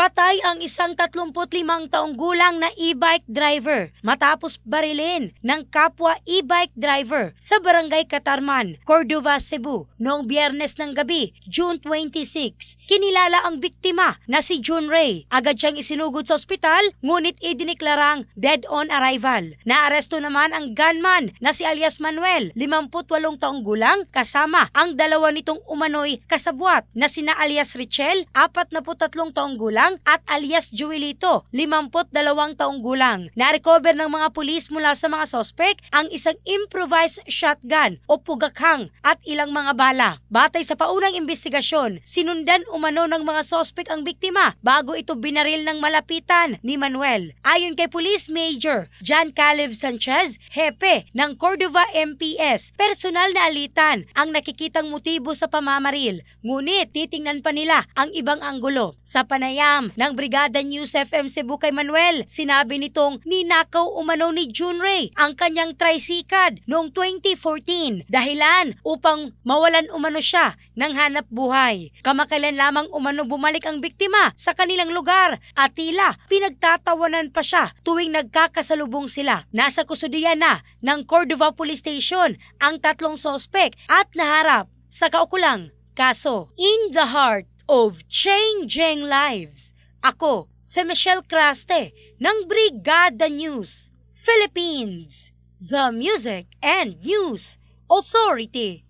Patay ang isang 35 taong gulang na e-bike driver matapos barilin ng kapwa e-bike driver sa Barangay Catarman, Cordova, Cebu noong Biyernes ng gabi, June 26. Kinilala ang biktima na si June Ray. Agad siyang isinugod sa ospital ngunit idineklarang dead on arrival. Naaresto naman ang gunman na si alias Manuel, 58 taong gulang, kasama ang dalawa nitong umano'y kasabwat na sina alias Richel, 43 taong gulang, at alias Joelito, 52 taong gulang. Na-recover ng mga pulis mula sa mga sospek ang isang improvised shotgun o pugakhang at ilang mga bala. Batay sa paunang investigasyon, sinundan umano ng mga sospek ang biktima bago ito binaril ng malapitan ni Manuel. Ayon kay Police Major John Caleb Sanchez, hepe ng Cordova MPS, personal na alitan ang nakikitang motibo sa pamamaril, ngunit titingnan pa nila ang ibang anggulo. Sa panayam ng Brigada News FM Cebu kay Manuel, sinabi nitong ninakaw umano ni June Ray ang kanyang tricycle noong 2014 dahilan upang mawalan umano siya ng hanap buhay. Kamakailan lamang umano bumalik ang biktima sa kanilang lugar at tila pinagtatawanan pa siya tuwing nagkakasalubong sila. Nasa kustudiya na ng Cordova Police Station ang tatlong sospek at naharap sa kaukulang kaso. In the heart of changing lives, ako si Michelle Craste ng Brigada News Philippines, the Music and News Authority.